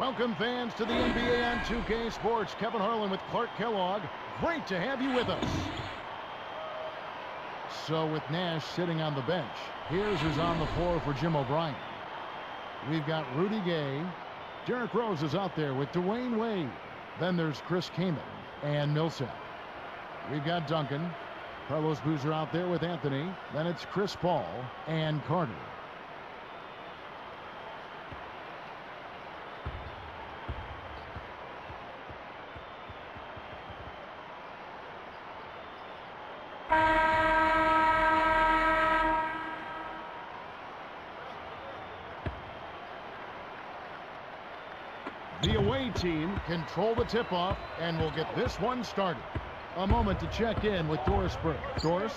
Welcome, fans, to the NBA on 2K Sports. Kevin Harlan with Clark Kellogg. Great to have you with us. So with Nash sitting on the bench, here's who's on the floor for Jim O'Brien. We've got Rudy Gay. Derrick Rose is out there with Dwayne Wade. Then there's Chris Kaman and Millsap. We've got Duncan. Carlos Boozer out there with Anthony. Then it's Chris Paul and Carter. The away team control the tip-off, and we'll get this one started. A moment to check in with Doris Burke. Doris?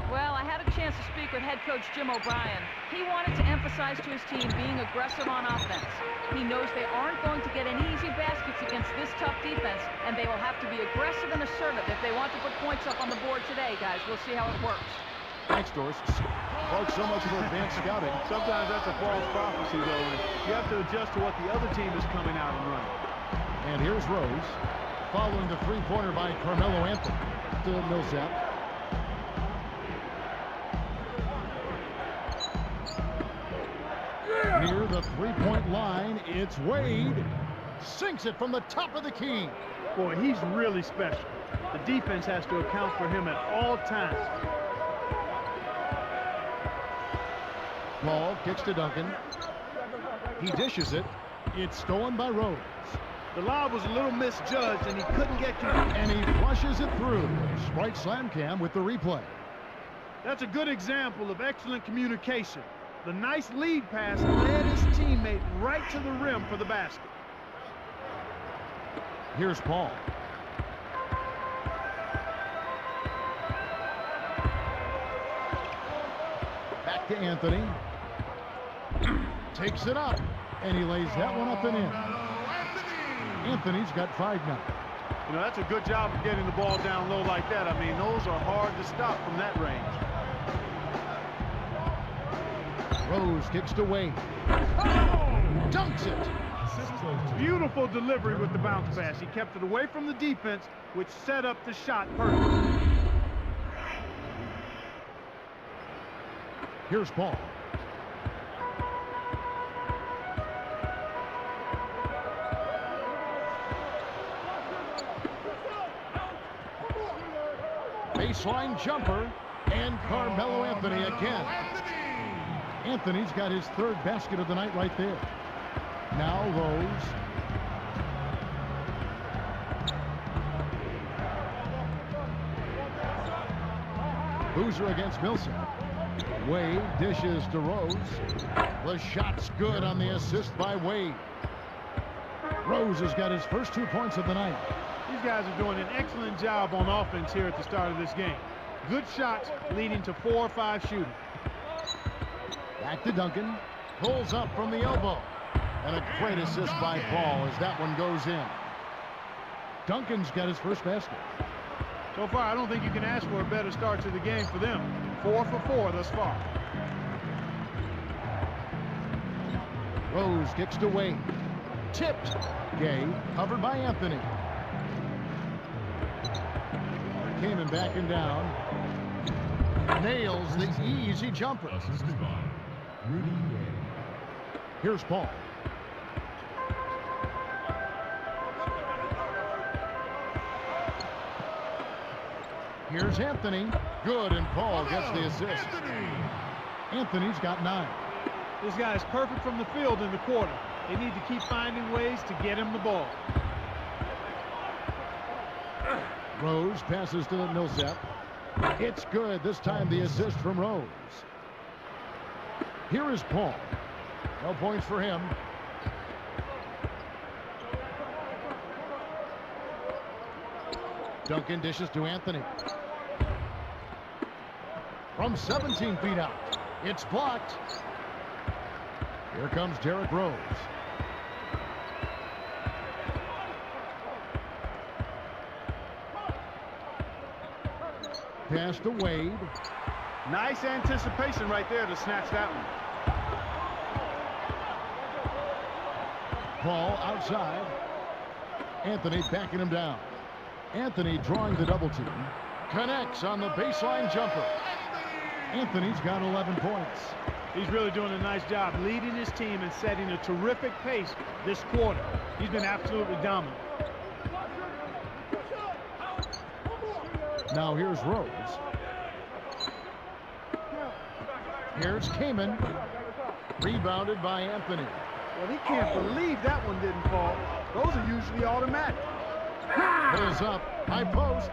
Well, I had a chance to speak with head coach Jim O'Brien. He wanted to emphasize to his team being aggressive on offense. He knows they aren't going to get any easy baskets against this tough defense, and they will have to be aggressive and assertive if they want to put points up on the board today, guys. We'll see how it works. Thanks, Doris. Clark, so much for advanced scouting. Sometimes that's a false prophecy, though, and you have to adjust to what the other team is coming out and running. And here's Rose, following the three-pointer by Carmelo Anthony to Millsap. Near the three-point line, it's Wade. Sinks it from the top of the key. Boy, he's really special. The defense has to account for him at all times. Ball kicks to Duncan. He dishes it. It's stolen by Rose. The lob was a little misjudged, and he couldn't get to it. And he flushes it through. Sprite Slam Cam with the replay. That's a good example of excellent communication. The nice lead pass led his teammate right to the rim for the basket. Here's Paul. Back to Anthony. Takes it up, and he lays that one up and in. Anthony's got 5 now. You know, that's a good job of getting the ball down low like that. I mean, those are hard to stop from that range. Rose kicks to Wade. Dunks it. Beautiful delivery with the bounce pass. He kept it away from the defense, which set up the shot perfectly. Here's Paul. Baseline jumper, and Carmelo Anthony again. Anthony's got his 3rd basket of the night right there. Now Rose. Boozer against Millsap. Wade dishes to Rose. The shot's good on the assist by Wade. Rose has got his first 2 points of the night. These guys are doing an excellent job on offense here at the start of this game. Good shots leading to 4 or 5 shooting. Back to Duncan. Pulls up from the elbow. And a great assist by Paul as that one goes in. Duncan's got his first basket. So far, I don't think you can ask for a better start to the game for them. 4 for 4 thus far. Rose kicks to Wade. Tipped. Gay covered by Anthony. Kaman backing down. Nails the easy jumper. Here's Paul. Here's Anthony. Good, and Paul gets the assist. Anthony's got 9. This guy is perfect from the field in the quarter. They need to keep finding ways to get him the ball. Rose passes to Millsap. It's good. This time the assist from Rose. Here is Paul. No points for him. Duncan dishes to Anthony. From 17 feet out. It's blocked. Here comes Derrick Rose. Pass to Wade. Nice anticipation right there to snatch that one. Paul outside. Anthony backing him down. Anthony drawing the double team. Connects on the baseline jumper. Anthony's got 11 points. He's really doing a nice job leading his team and setting a terrific pace this quarter. He's been absolutely dominant. Now here's Rose. Here's Kamen. Rebounded by Anthony. Well, he can't believe that one didn't fall. Those are usually automatic. Pulls up, high post.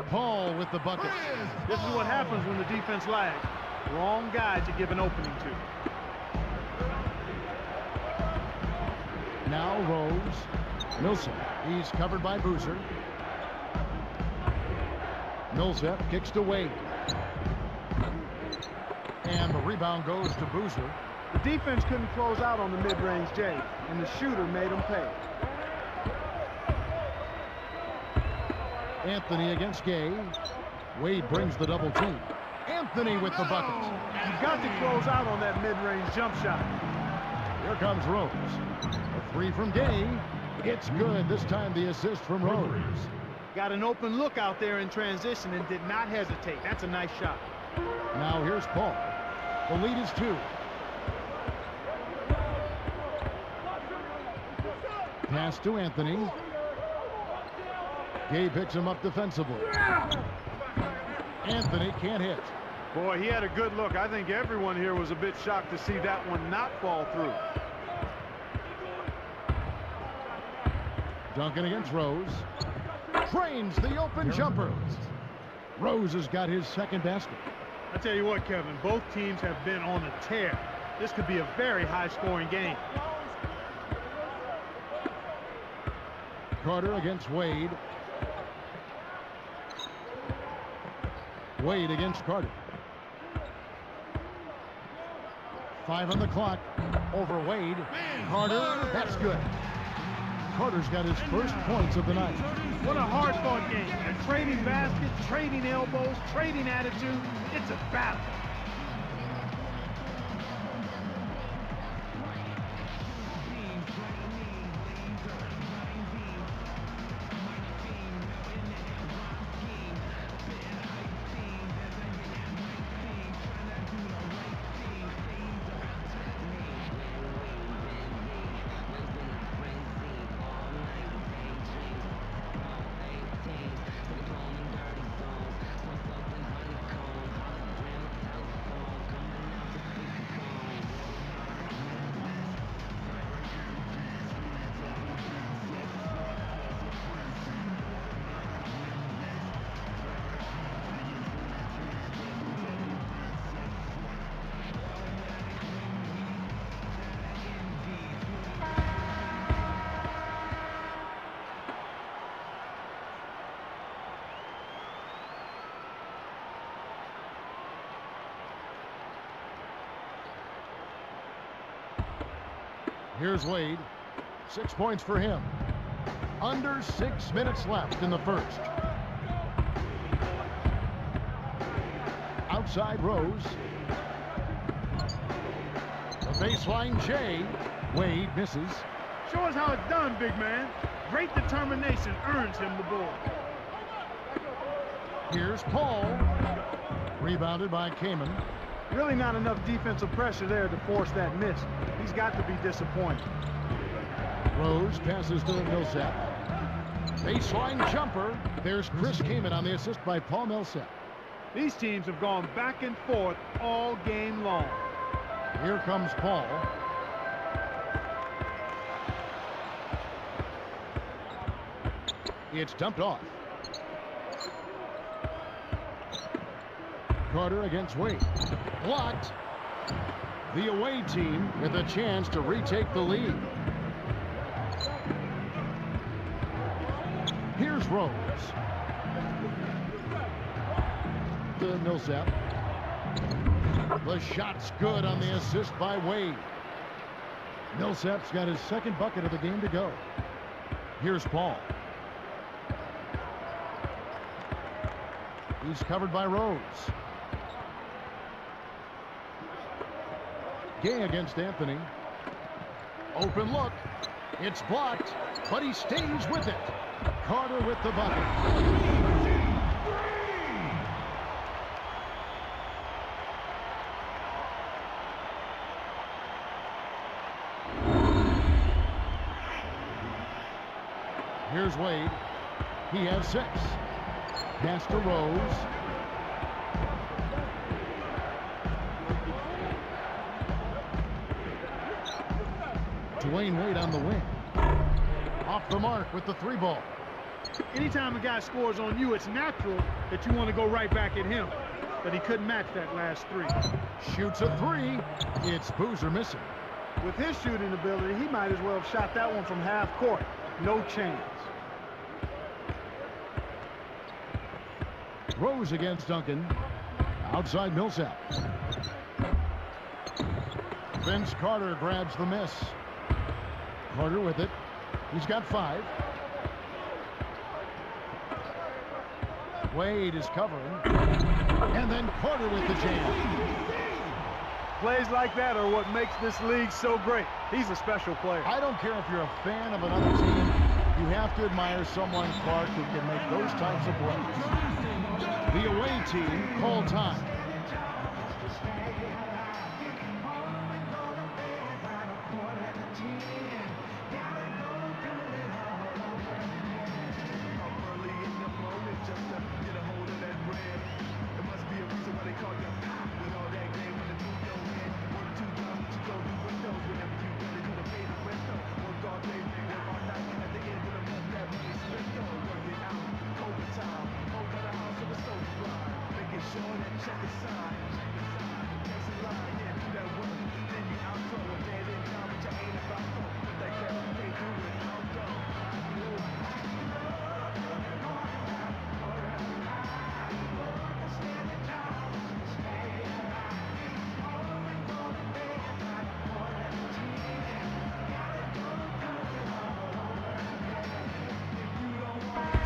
Paul with the bucket. This is what happens when the defense lags. Wrong guy to give an opening to. Now Rose. Millsap. He's covered by Boozer. Millsap kicks to Wade. And the rebound goes to Boozer. The defense couldn't close out on the mid-range J, and the shooter made him pay. Anthony against Gay. Wade brings the double team. Anthony with the bucket. You've got to close out on that mid-range jump shot. Here comes Rose. A three from Gay. It's good. This time the assist from Rose. Got an open look out there in transition and did not hesitate. That's a nice shot. Now here's Paul. The lead is 2. Pass to Anthony. Gay picks him up defensively. Anthony can't hit. Boy, he had a good look. I think everyone here was a bit shocked to see that one not fall through. Duncan against Rose. Trains the open jumper. Rose has got his second basket. I tell you what, Kevin, both teams have been on a tear. This could be a very high-scoring game. Carter against Wade. Wade against Carter. 5 on the clock. Over Wade. Carter, that's good. Carter's got his first points of the night. What a hard-fought game. They're trading baskets, trading elbows, trading attitude. It's a battle. Here's Wade. 6 points for him. Under 6 minutes left in the first. Outside Rose. The baseline J. Wade misses. Show us how it's done, big man. Great determination earns him the ball. Here's Paul. Rebounded by Kamen. Really not enough defensive pressure there to force that miss. He's got to be disappointed. Rose passes to Millsap. Baseline jumper. There's Chris Kamen on the assist by Paul Millsap. These teams have gone back and forth all game long. Here comes Paul. It's dumped off. Carter against Wade. Blocked. The away team with a chance to retake the lead. Here's Rose. To Millsap. The shot's good on the assist by Wade. Millsap's got his second bucket of the game to go. Here's Paul. He's covered by Rose. Gay against Anthony. Open look. It's blocked, but he stays with it. Carter with the bucket. Here's Wade. He has 6. Pass to Rose. Dwayne Wade on the wing. Off the mark with the 3 ball. Anytime a guy scores on you, it's natural that you want to go right back at him. But he couldn't match that last 3. Shoots a 3. It's Boozer missing. With his shooting ability, he might as well have shot that one from half court. No chance. Rose against Duncan. Outside Millsap. Vince Carter grabs the miss. Carter with it. He's got 5. Wade is covering. And then Carter with the jam. Plays like that are what makes this league so great. He's a special player. I don't care if you're a fan of another team. You have to admire someone, Clark, who can make those types of plays. The away team call time.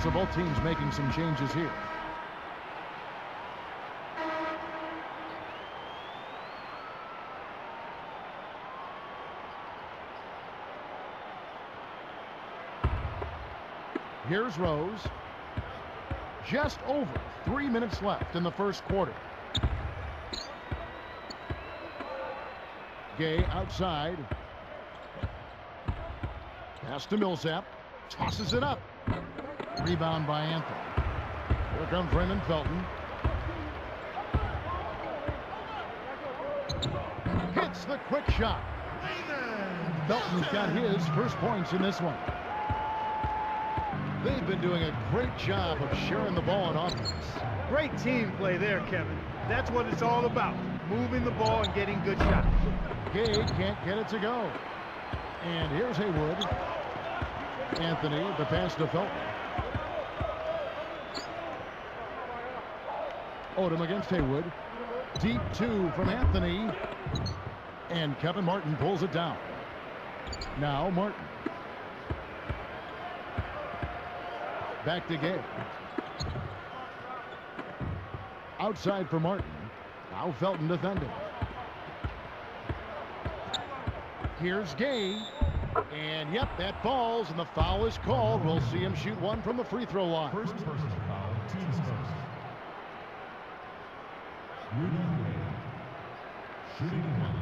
So both teams making some changes here. Here's Rose. Just over 3 minutes left in the first quarter. Gay outside. Pass to Millsap. Tosses it up. Rebound by Anthony. Here comes Raymond Felton. Hits the quick shot. Felton's got his first points in this one. They've been doing a great job of sharing the ball on offense. Great team play there, Kevin. That's what it's all about. Moving the ball and getting good shots. Gay can't get it to go. And here's Haywood. Anthony, the pass to Felton. Odom against Haywood. Deep 2 from Anthony. And Kevin Martin pulls it down. Now Martin. Back to Gay. Outside for Martin. Now Felton defending. Here's Gay. And yep, that falls, and the foul is called. We'll see him shoot one from the free throw line. First personal foul, team's first. Rudy Gay, shooting one.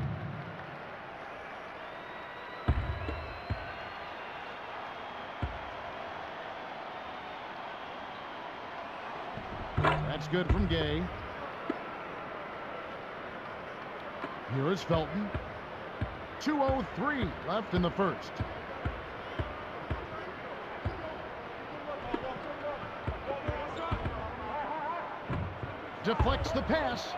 That's good from Gay. Here is Felton. 2:03 left in the first. Deflects the pass.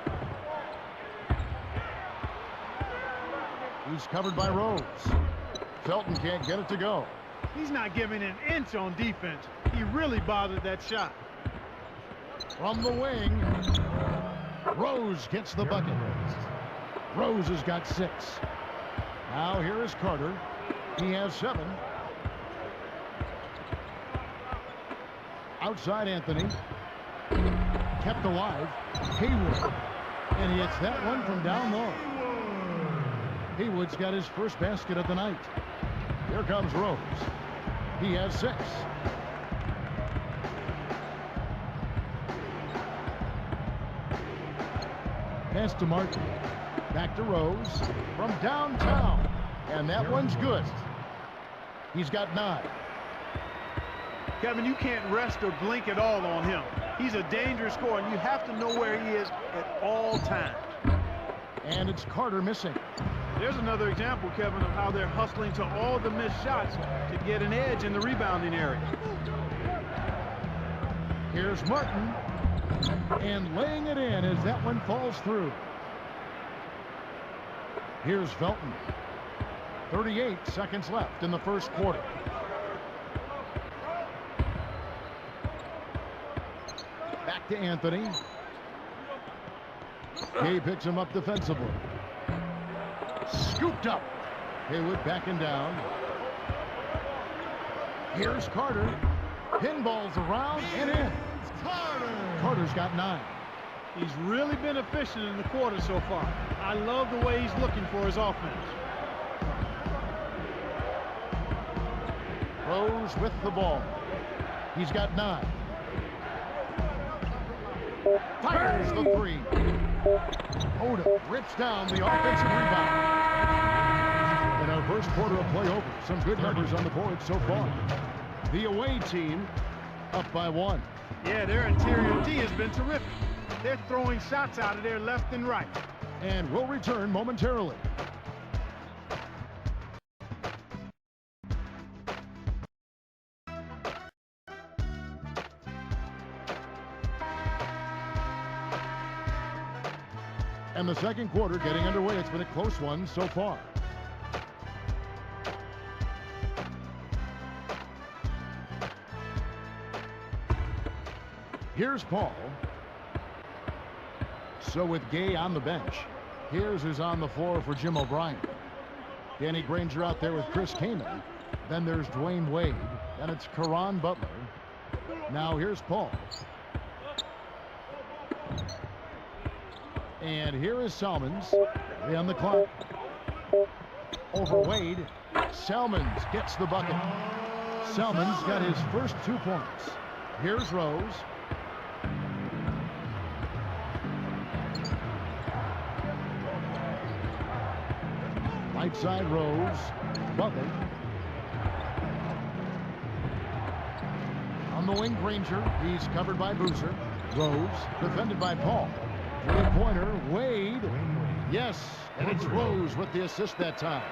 He's covered by Rose. Felton can't get it to go. He's not giving an inch on defense. He really bothered that shot. From the wing, Rose gets the bucket. Rose has got 6. Now here is Carter. He has 7. Outside Anthony. Kept alive. Haywood. And he hits that one from down low. Haywood's got his first basket of the night. Here comes Rose. He has 6. Pass to Martin. Back to Rose from downtown. And that one's good. He's got 9. Kevin, you can't rest or blink at all on him. He's a dangerous scorer, and you have to know where he is at all times. And it's Carter missing. There's another example, Kevin, of how they're hustling to all the missed shots to get an edge in the rebounding area. Here's Martin. And laying it in as that one falls through. Here's Felton. 38 seconds left in the first quarter. Back to Anthony. Gay picks him up defensively. Scooped up. Haywood backing down. Here's Carter. Pinballs around and in. Carter's got 9. He's really been efficient in the quarter so far. I love the way he's looking for his offense. Rose with the ball. He's got 9. Fires the 3. Oda rips down the offensive rebound. In our first quarter of play over, some good numbers on the board so far. The away team up by 1. Yeah, their interior D has been terrific. They're throwing shots out of there left and right. And we'll return momentarily. And the second quarter getting underway. It's been a close one so far. Here's Paul. So with Gay on the bench, here's who's on the floor for Jim O'Brien. Danny Granger out there with Chris Kaman. Then there's Dwayne Wade. Then it's Caron Butler. Now here's Paul. And here is Salmons. 3 on the clock. Over Wade. Salmons gets the bucket. Salmons got his first 2 points. Here's Rose. Right side Rose. Butler. On the wing, Granger. He's covered by Boozer. Rose defended by Paul. 3-pointer, Wade. Yes, and it's Rose with the assist that time.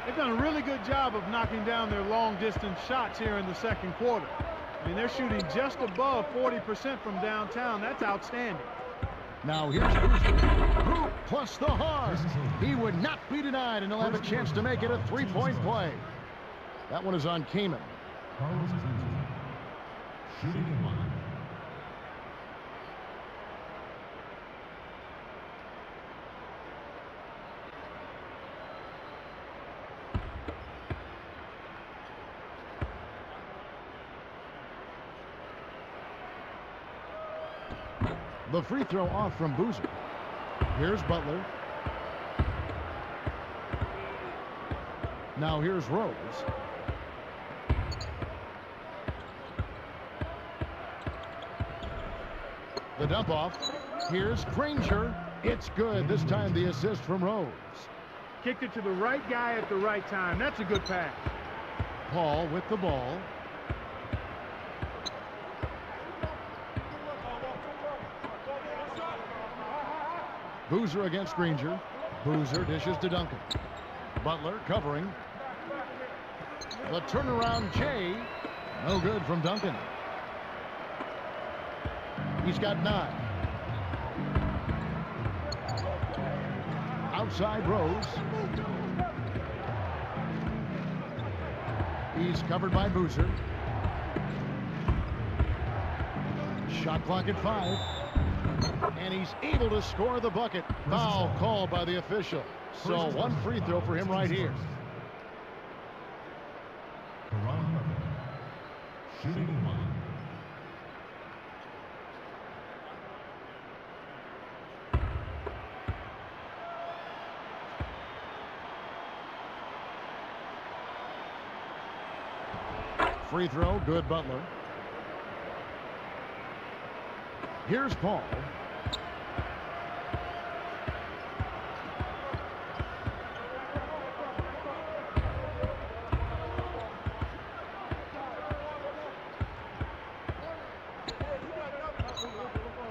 They've done a really good job of knocking down their long-distance shots here in the second quarter. I mean, they're shooting just above 40% from downtown. That's outstanding. Now here's Boozer. Hoop plus the hard. He would not be denied, and he'll have a chance to make it a 3-point play. That one is on Kaman. Carlos Boozer. Shooting 1. The free throw off from Boozer. Here's Butler. Now here's Rose. The dump off. Here's Granger. It's good. This time the assist from Rose. Kicked it to the right guy at the right time. That's a good pass. Paul with the ball. Boozer against Granger. Boozer dishes to Duncan. Butler covering. The turnaround Jay. No good from Duncan. He's got 9. Outside Rose. He's covered by Boozer. Shot clock at 5. And he's able to score the bucket. Foul called by the official. So 1 free throw for him right here. Caron Butler. Shooting 1. Free throw, good Butler. Here's Paul.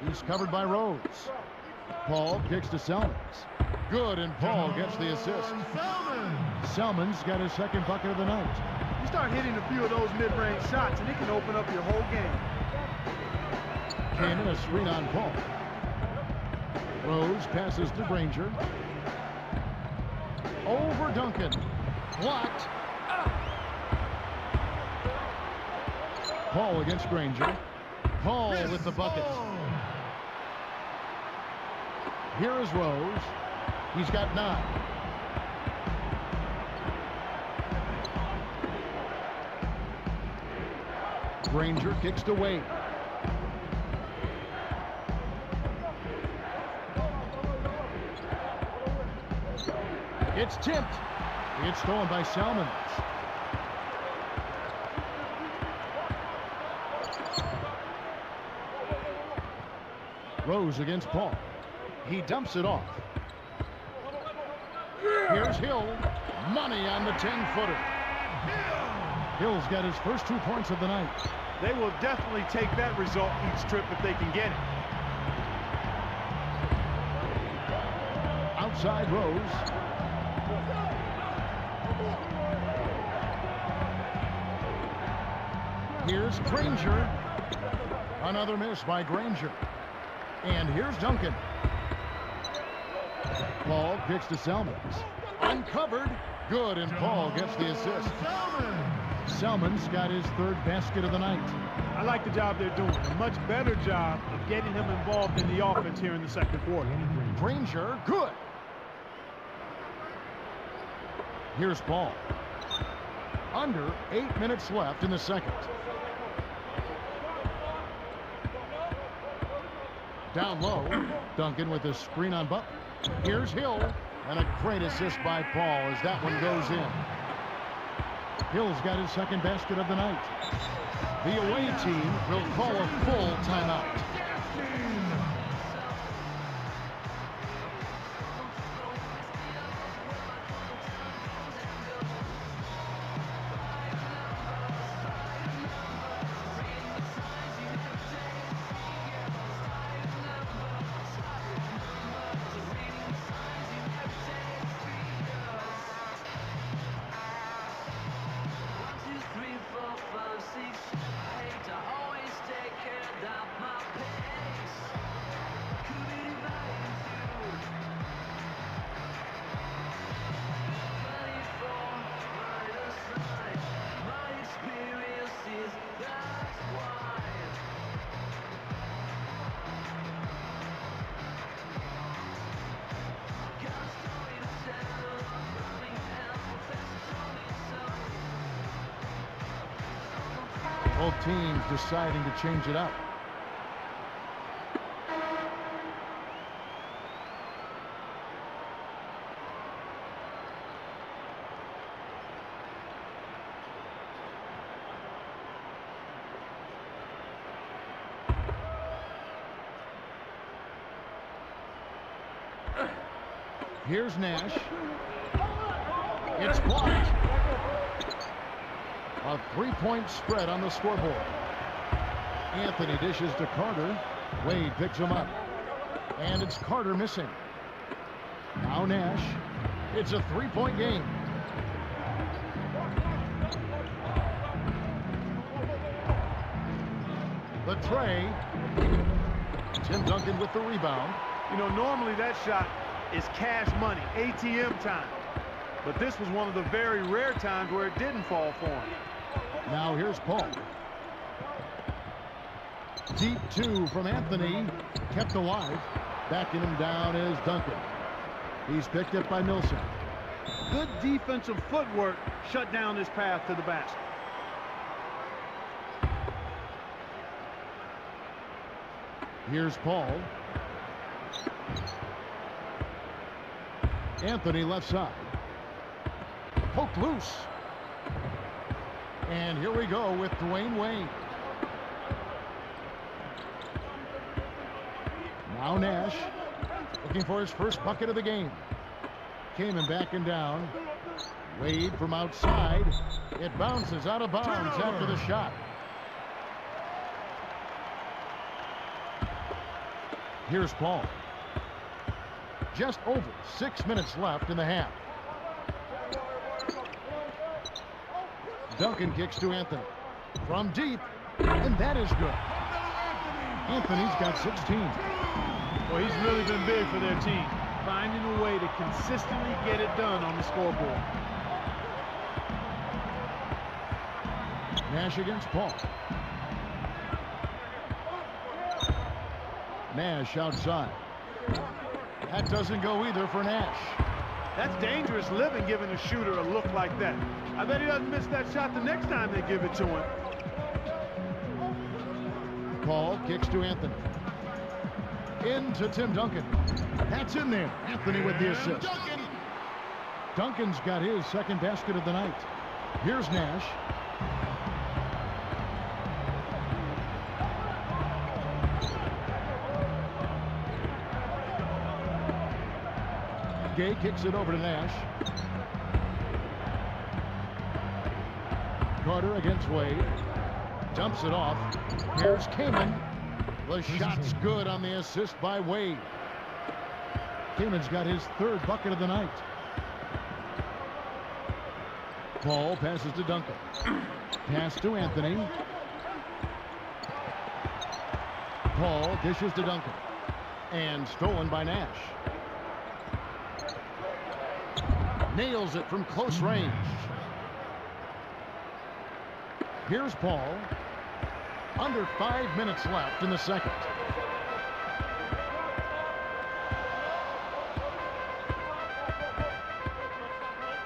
He's covered by Rose. Paul kicks to Selmans. Good, and Paul gets the assist. Selmans got his second bucket of the night. You start hitting a few of those mid-range shots, and it can open up your whole game. Came in a screen on Paul. Rose passes to Granger. Over Duncan. Blocked. Paul against Granger. Paul with the bucket. Here is Rose. He's got 9. Granger kicks to Wade. It's tipped. It's stolen by Selmans. Rose against Paul. He dumps it off. Here's Hill. Money on the 10-footer. Hill's got his first 2 points of the night. They will definitely take that result each trip if they can get it. Outside Rose. Here's Granger. Another miss by Granger. And here's Duncan. Paul kicks to Selmans. Uncovered. Good, and Paul gets the assist. Selmans got his 3rd basket of the night. I like the job they're doing. A much better job of getting him involved in the offense here in the second quarter. Granger, good. Here's Paul. Under 8 minutes left in the second. Down low, Duncan with a screen on Butler. Here's Hill, and a great assist by Paul as that one goes in. Hill's got his 2nd basket of the night. The away team will call a full timeout. Both teams deciding to change it up. Here's Nash. It's blocked. A 3-point spread on the scoreboard. Anthony dishes to Carter. Wade picks him up. And it's Carter missing. Now Nash. It's a 3-point game. The tray. Tim Duncan with the rebound. You know, normally that shot is cash money, ATM time. But this was one of the very rare times where it didn't fall for him. Now here's Paul. Deep 2 from Anthony. Kept alive. Backing him down is Duncan. He's picked up by Millsap. Good defensive footwork shut down his path to the basket. Here's Paul. Anthony left side. Poked loose. And here we go with Dwayne Wade. Now Nash looking for his first bucket of the game. Kamen backing down. Wade from outside. It bounces out of bounds after the shot. Here's Paul. Just over 6 minutes left in the half. Duncan kicks to Anthony. From deep, and that is good. Anthony's got 16. Well, he's really been big for their team, finding a way to consistently get it done on the scoreboard. Nash against Paul. Nash outside. That doesn't go either for Nash. That's dangerous living, giving a shooter a look like that. I bet he doesn't miss that shot the next time they give it to him. Paul kicks to Anthony. Into Tim Duncan. That's in there. Anthony with the assist. Duncan's got his second basket of the night. Here's Nash. Gay kicks it over to Nash. Carter against Wade. Dumps it off. Here's Kamen. The shot's good on the assist by Wade. Kamen's got his third bucket of the night. Paul passes to Duncan. Pass to Anthony. Paul dishes to Duncan. And stolen by Nash. Nails it from close range. Here's Paul. Under 5 minutes left in the second.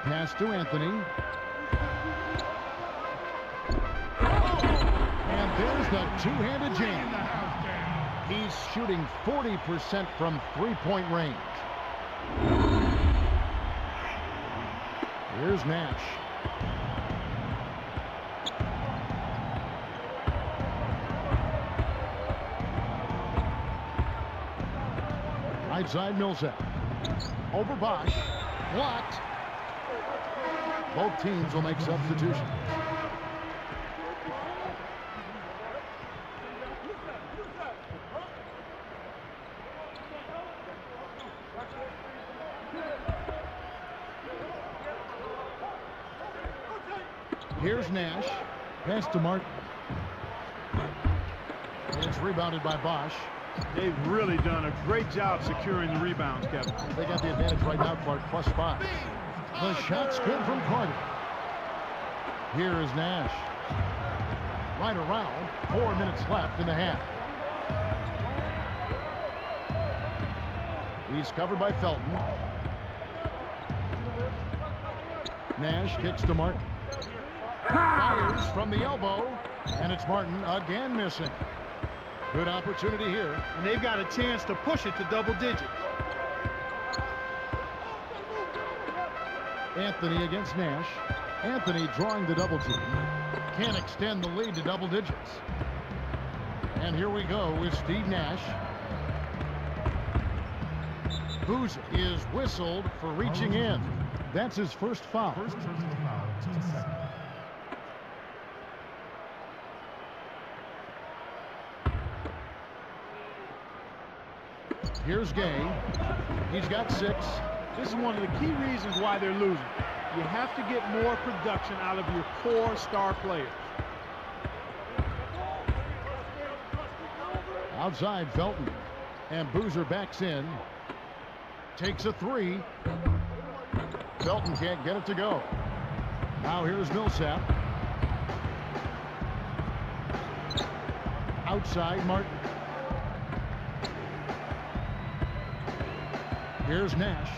Pass to Anthony. And there's the two-handed jam. He's shooting 40% from three-point range. Here's Nash. Right side Millsap. Over Bosch. Blocked. Both teams will make substitutions. Here's Nash. Pass to Martin. It's rebounded by Bosch. They've really done a great job securing the rebounds, Kevin. They got the advantage right now, Clark, +5. The shot's good from Carter. Here is Nash. Right around. 4 minutes left in the half. He's covered by Felton. Nash kicks to Martin. Fires from the elbow, and it's Martin again missing. Good opportunity here. And they've got a chance to push it to double digits. Anthony against Nash. Anthony drawing the double team. Can't extend the lead to double digits. And here we go with Steve Nash. Boozer is whistled for reaching in. That's his first foul. First personal foul, team second. Here's Gay. He's got 6. This is one of the key reasons why they're losing. You have to get more production out of your core star players. Outside Felton. And Boozer backs in. Takes a 3. Felton can't get it to go. Now here's Millsap. Outside Martin. Here's Nash.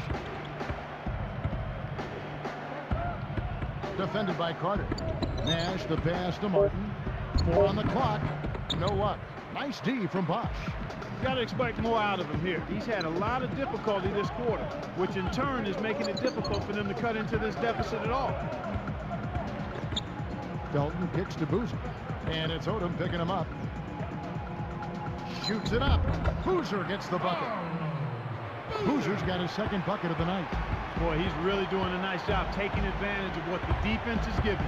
Defended by Carter. Nash the pass to Martin. 4 on the clock. No luck. Nice D from Bosch. You got to expect more out of him here. He's had a lot of difficulty this quarter, which in turn is making it difficult for them to cut into this deficit at all. Felton kicks to Boozer. And it's Odom picking him up. Shoots it up. Boozer gets the bucket. Boozer's got his second bucket of the night. Boy, he's really doing a nice job taking advantage of what the defense is giving.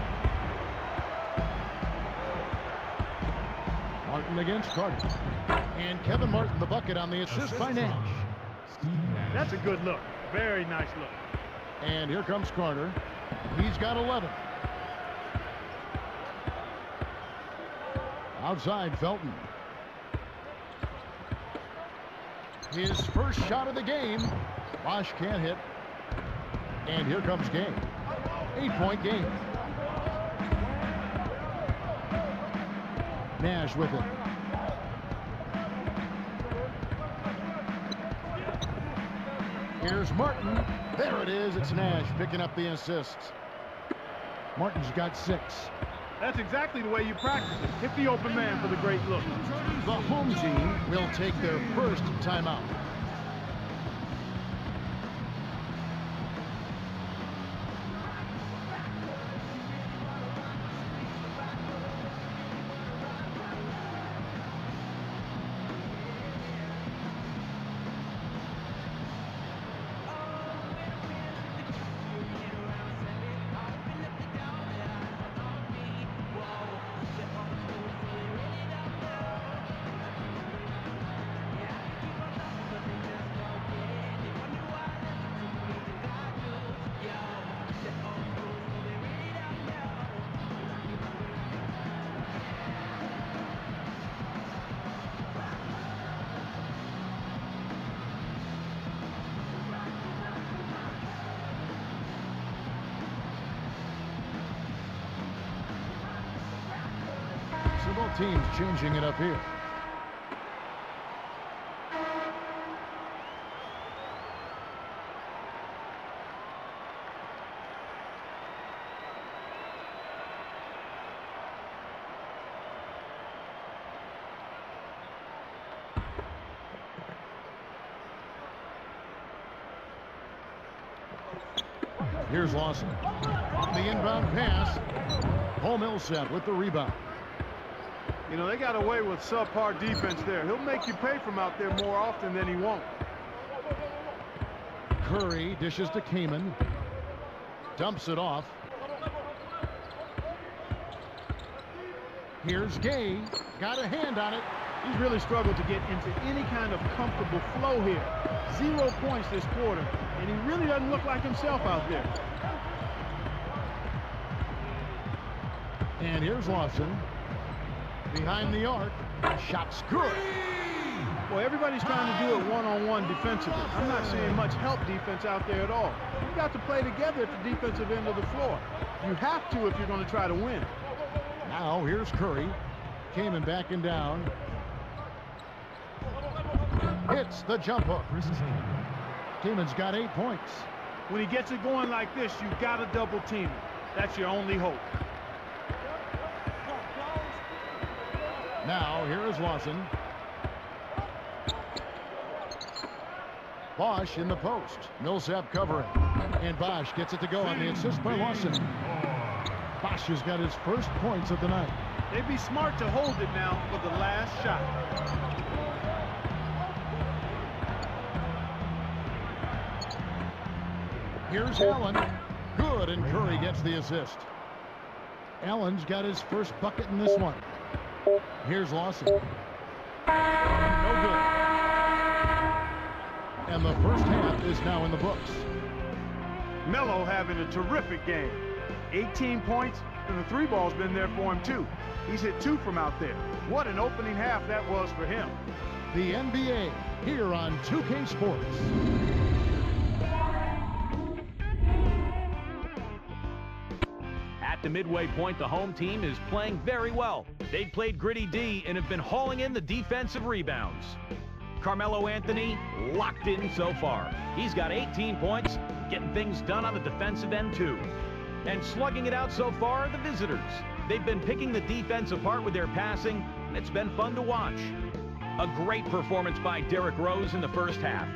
Martin against Carter. And Kevin Martin the bucket on the assist by Nash. That's a good look. Very nice look. And here comes Carter. He's got 11. Outside Felton. His first shot of the game. Bosch can't hit. And here comes Gay. 8-point game. Nash with it. Here's Martin. There it is. It's Nash picking up the assists. Martin's got 6. That's exactly the way you practice it. Hit the open man for the great look. The home team will take their first timeout. So both teams changing it up here. Here's Lawson. On the inbound pass. Paul Millsap with the rebound. You know, they got away with subpar defense there. He'll make you pay from out there more often than he won't. Curry dishes to Kaman. Dumps it off. Here's Gay. Got a hand on it. He's really struggled to get into any kind of comfortable flow here. 0 points this quarter, and he really doesn't look like himself out there. And here's Lawson. Behind the arc. Shot's good. Boy, everybody's trying to do it one-on-one defensively. I'm not seeing much help defense out there at all. You got to play together at the defensive end of the floor. You have to if you're going to try to win. Now here's Curry. Kaman backing down. Hits the jump hook. Kaman's got 8 points. When he gets it going like this, you've got to double team him. That's your only hope. Now here is Lawson. Bosch in the post. Millsap covering. And Bosch gets it to go on the assist by Lawson. Bosch has got his first points of the night. They'd be smart to hold it now for the last shot. Here's Allen. Good, and Curry gets the assist. Allen's got his first bucket in this one. Here's Lawson. No good. And the first half is now in the books. Melo having a terrific game. 18 points, and the 3 ball's been there for him too. He's hit 2 from out there. What an opening half that was for him. The NBA here on 2K Sports. At the midway point, the home team is playing very well. They've played gritty D and have been hauling in the defensive rebounds. Carmelo Anthony locked in so far. He's got 18 points, getting things done on the defensive end too. And slugging it out so far are the visitors. They've been picking the defense apart with their passing, and it's been fun to watch. A great performance by Derrick Rose in the first half.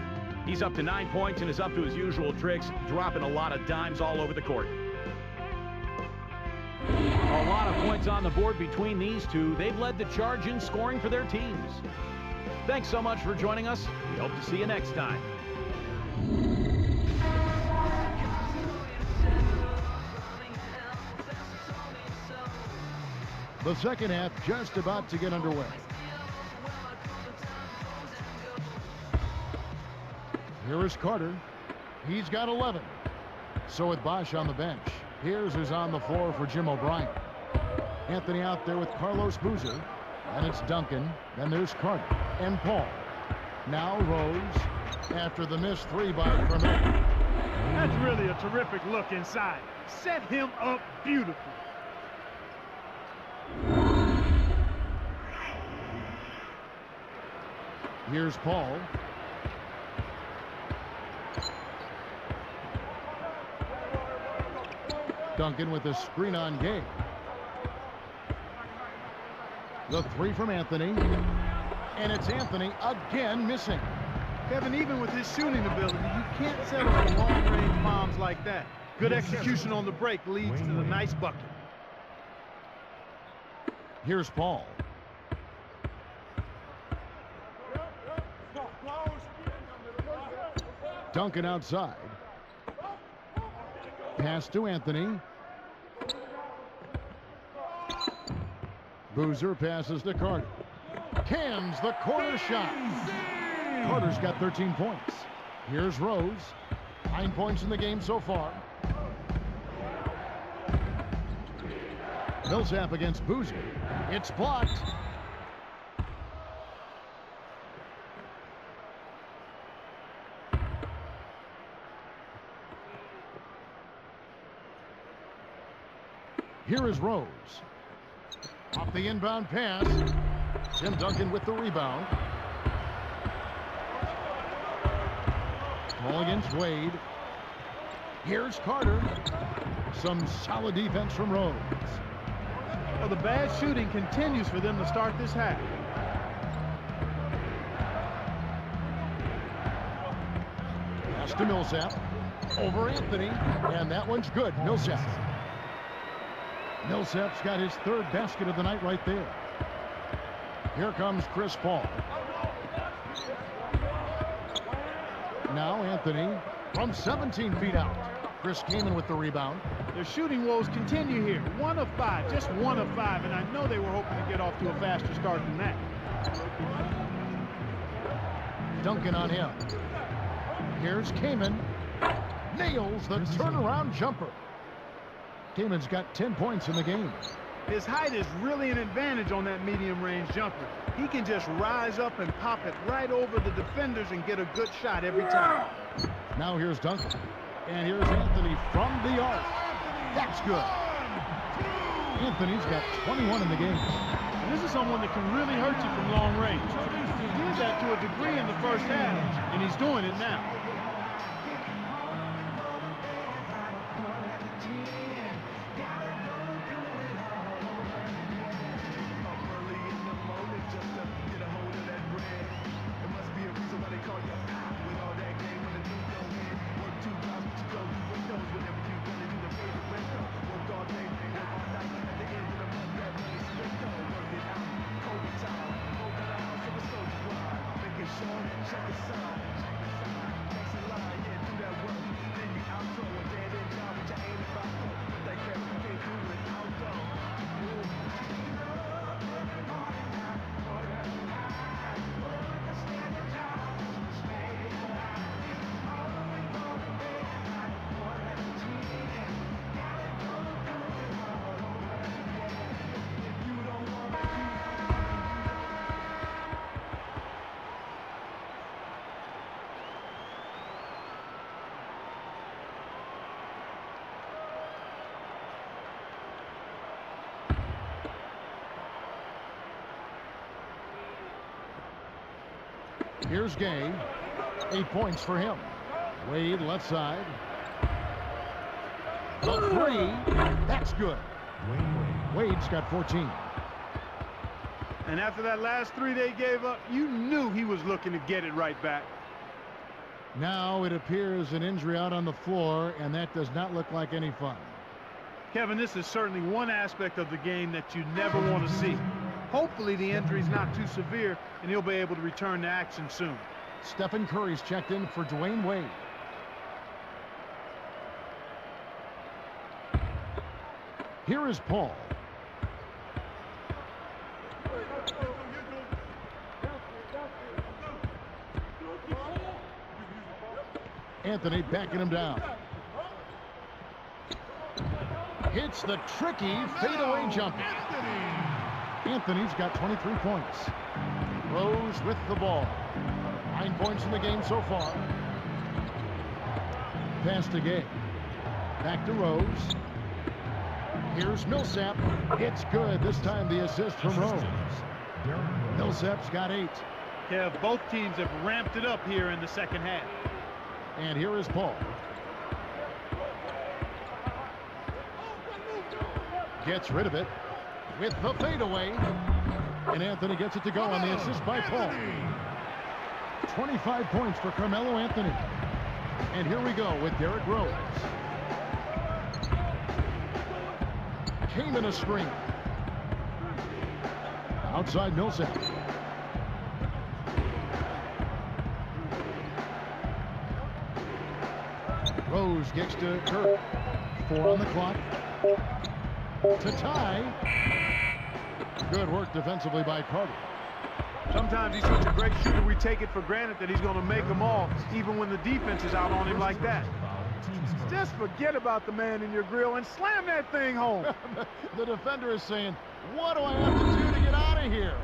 He's up to 9 points and is up to his usual tricks, dropping a lot of dimes all over the court. A lot of points on the board between these two. They've led the charge in scoring for their teams. Thanks so much for joining us. We hope to see you next time. The second half just about to get underway. Here is Carter. He's got 11. So with Bosch on the bench, here's who's on the floor for Jim O'Brien. Anthony out there with Carlos Boozer. And it's Duncan. Then there's Carter and Paul. Now Rose after the missed three by Carmelo. That's really a terrific look inside. Set him up beautifully. Here's Paul. Duncan with the screen on Gay. The three from Anthony. And it's Anthony again missing. Kevin, even with his shooting ability, you can't settle for long-range bombs like that. Good execution on the break leads to the nice bucket. Here's Paul. Duncan outside. Pass to Anthony. Boozer passes to Carter. Cams the corner shot. Carter's got 13 points. Here's Rose. 9 points in the game so far. Millsap against Boozer. It's blocked. Here is Rose. Off the inbound pass. Tim Duncan with the rebound. Ball against Wade. Here's Carter. Some solid defense from Rose. Well, the bad shooting continues for them to start this half. Pass to Millsap. Over Anthony. And that one's good. Millsap. Millsap's got his third basket of the night right there. Here comes Chris Paul. Now Anthony from 17 feet out. Chris Kaman with the rebound. Their shooting woes continue here. 1 of 5, just 1 of 5, and I know they were hoping to get off to a faster start than that. Duncan on him. Here's Kaman. Nails the turnaround jumper. Kaman's got 10 points in the game. His height is really an advantage on that medium-range jumper. He can just rise up and pop it right over the defenders and get a good shot every time. Now here's Duncan. And here's Anthony from the arc. That's good. Anthony's got 21 in the game. And this is someone that can really hurt you from long range. He did that to a degree in the first half, and he's doing it now. Here's Gay. 8 points for him. Wade left side. The three. That's good. Wade's got 14. And after that last three they gave up, you knew he was looking to get it right back. Now it appears an injury out on the floor, and that does not look like any fun. Kevin, this is certainly one aspect of the game that you never want to see. Hopefully the injury's not too severe and he'll be able to return to action soon. Stephen Curry's checked in for Dwayne Wade. Here is Paul. Anthony backing him down. Hits the tricky fadeaway jumper. Anthony's got 23 points. Rose with the ball. 9 points in the game so far. Pass to Gay. Back to Rose. Here's Millsap. It's good. This time the assist from Rose. Millsap's got 8. Kev, both teams have ramped it up here in the second half. And here is Paul. Gets rid of it with the fadeaway. And Anthony gets it to go on the assist by Paul. 25 points for Carmelo Anthony. And here we go with Derrick Rose. Came in a screen. Outside Millsap. Rose gets to Curry. 4 on the clock. To tie. Good work defensively by Carter. Sometimes he's such a great shooter, we take it for granted that he's going to make them all, even when the defense is out on him like that. Just forget about the man in your grill and slam that thing home. The defender is saying, what do I have to do to get out of here?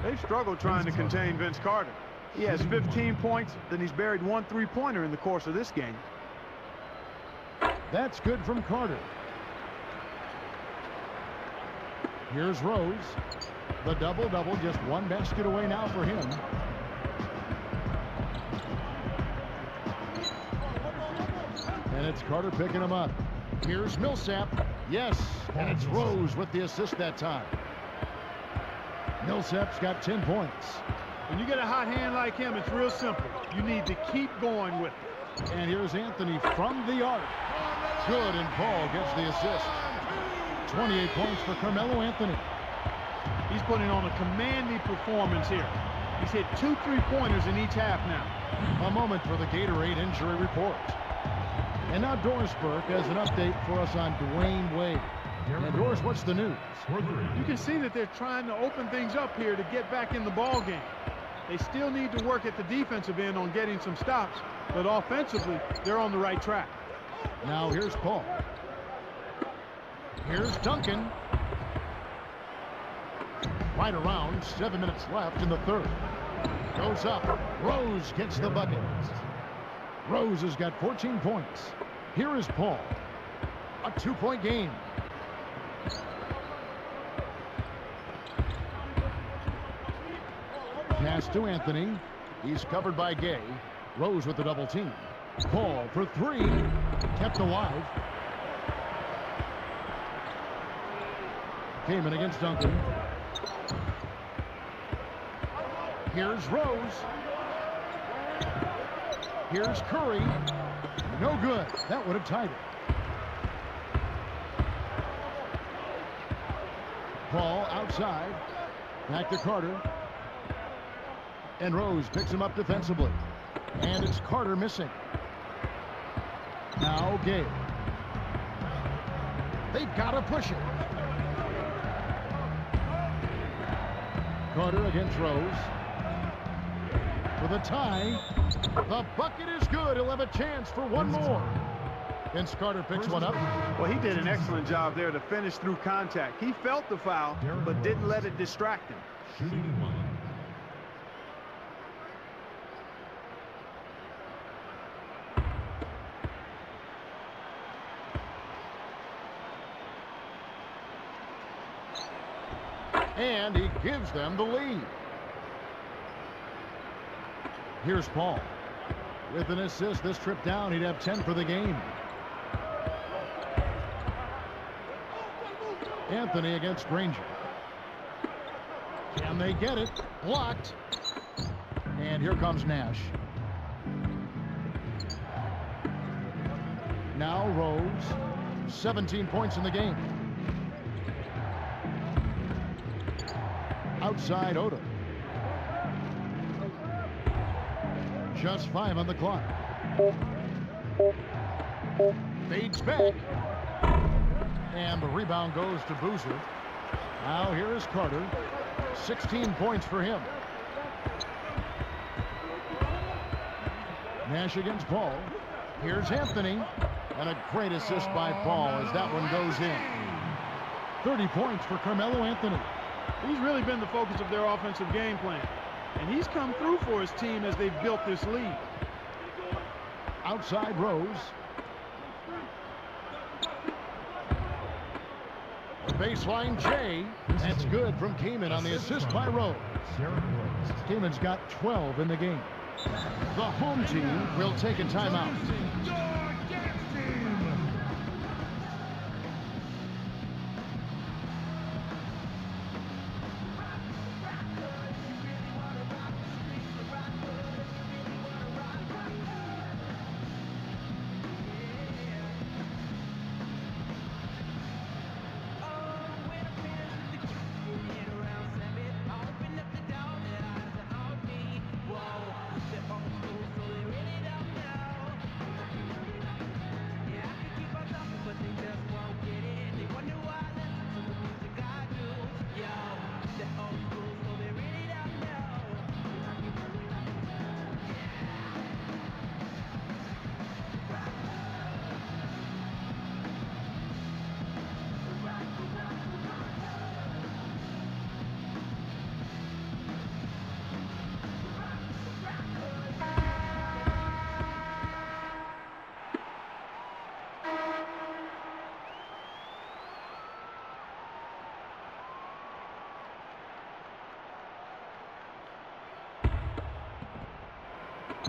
They've struggled trying to contain Vince Carter. He has 15 points, then he's buried 1 3-pointer in the course of this game. That's good from Carter. Here's Rose. The double-double, just 1 basket away now for him. And it's Carter picking him up. Here's Millsap. Yes, and it's Rose with the assist that time. Millsap's got 10 points. When you get a hot hand like him, it's real simple. You need to keep going with it. And here's Anthony from the arc. Good, and Paul gets the assist. 28 points for Carmelo Anthony. He's putting on a commanding performance here. He's hit 2 3-pointers in each half now. A moment for the Gatorade injury report. And now Doris Burke has an update for us on Dwayne Wade. And Doris, what's the news? You can see that they're trying to open things up here to get back in the ball game. They still need to work at the defensive end on getting some stops, but offensively, they're on the right track. Now here's Paul. Here's Duncan. Right around, 7 minutes left in the third. Goes up. Rose gets the bucket. Rose has got 14 points. Here is Paul. A 2-point game. Pass to Anthony. He's covered by Gay. Rose with the double team. Paul for 3. Kept alive. Came in against Duncan. Here's Rose. Here's Curry. No good. That would have tied it. Paul outside. Back to Carter. And Rose picks him up defensively. And it's Carter missing. Now Gay. They've got to push it. Carter against Rose. For the tie. The bucket is good. He'll have a chance for one more. Vince Carter picks one up. Well, he did an excellent job there to finish through contact. He felt the foul, but didn't let it distract him. Shooting 1. And he gives them the lead. Here's Paul. With an assist this trip down, he'd have 10 for the game. Anthony against Granger. Can they get it? Blocked. And here comes Nash. Now Rose. 17 points in the game. Outside Odom. Just 5 on the clock. Fades back. And the rebound goes to Boozer. Now here is Carter. 16 points for him. Nash against Paul. Here's Anthony. And a great assist by Paul as that one goes in. 30 points for Carmelo Anthony. He's really been the focus of their offensive game plan. And he's come through for his team as they've built this lead. Outside Rose. The baseline Jay. That's good from Kaman on the assist by Rose. Kaman's got 12 in the game. The home team will take a timeout.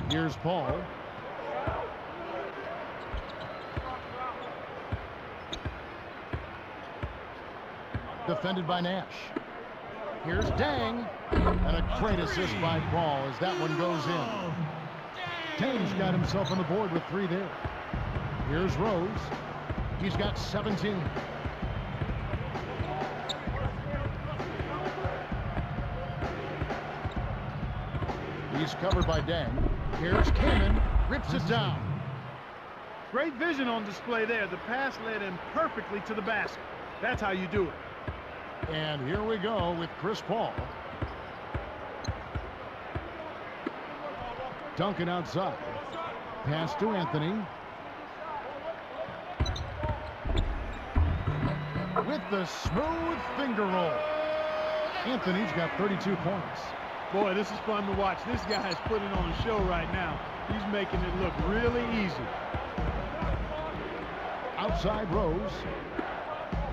Here's Paul. Defended by Nash. Here's Dang. And a great assist by Paul as that one goes in. Dang's got himself on the board with 3 there. Here's Rose. He's got 17. He's covered by Dang. Here's Kaman, rips it down. Great vision on display there. The pass led him perfectly to the basket. That's how you do it. And here we go with Chris Paul. Duncan outside. Pass to Anthony. With the smooth finger roll. Anthony's got 32 points. Boy, this is fun to watch. This guy is putting on a show right now. He's making it look really easy. Outside Rose.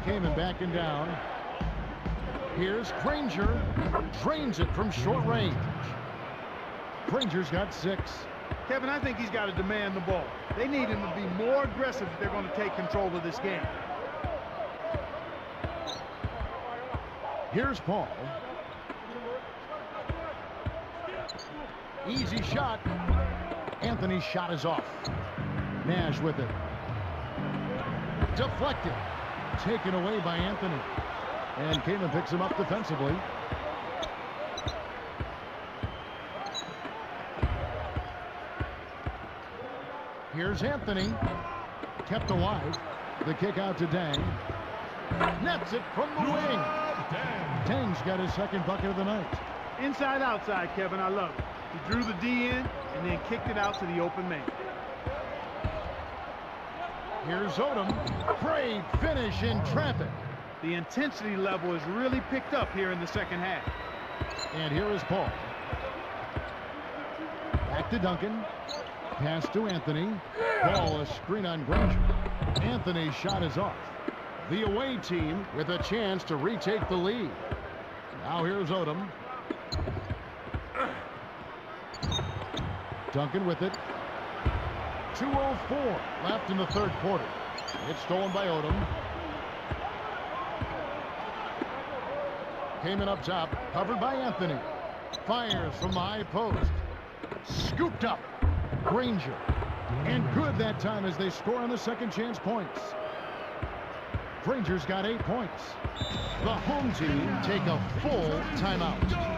Kaman backing down. Here's Granger. Drains it from short range. Granger's got 6. Kevin, I think he's got to demand the ball. They need him to be more aggressive if they're going to take control of this game. Here's Paul. Easy shot. Anthony's shot is off. Nash with it. Deflected. Taken away by Anthony. And Kaman picks him up defensively. Here's Anthony. Kept alive. The kick out to Dang. Nets it from the wing. Dang's got his second bucket of the night. Inside, outside, Kevin. I love it. He drew the D in and then kicked it out to the open man. Here's Odom. Great finish in traffic. The intensity level is really picked up here in the second half. And here is Paul. Back to Duncan. Pass to Anthony. Paul, a screen on Granger. Anthony's shot is off. The away team with a chance to retake the lead. Now here's Odom. Duncan with it. 2:04 left in the third quarter. It's stolen by Odom. Kaman up top, covered by Anthony. Fires from the high post. Scooped up. Granger. And good that time as they score on the second chance points. Rangers got 8 points. The home team take a full timeout.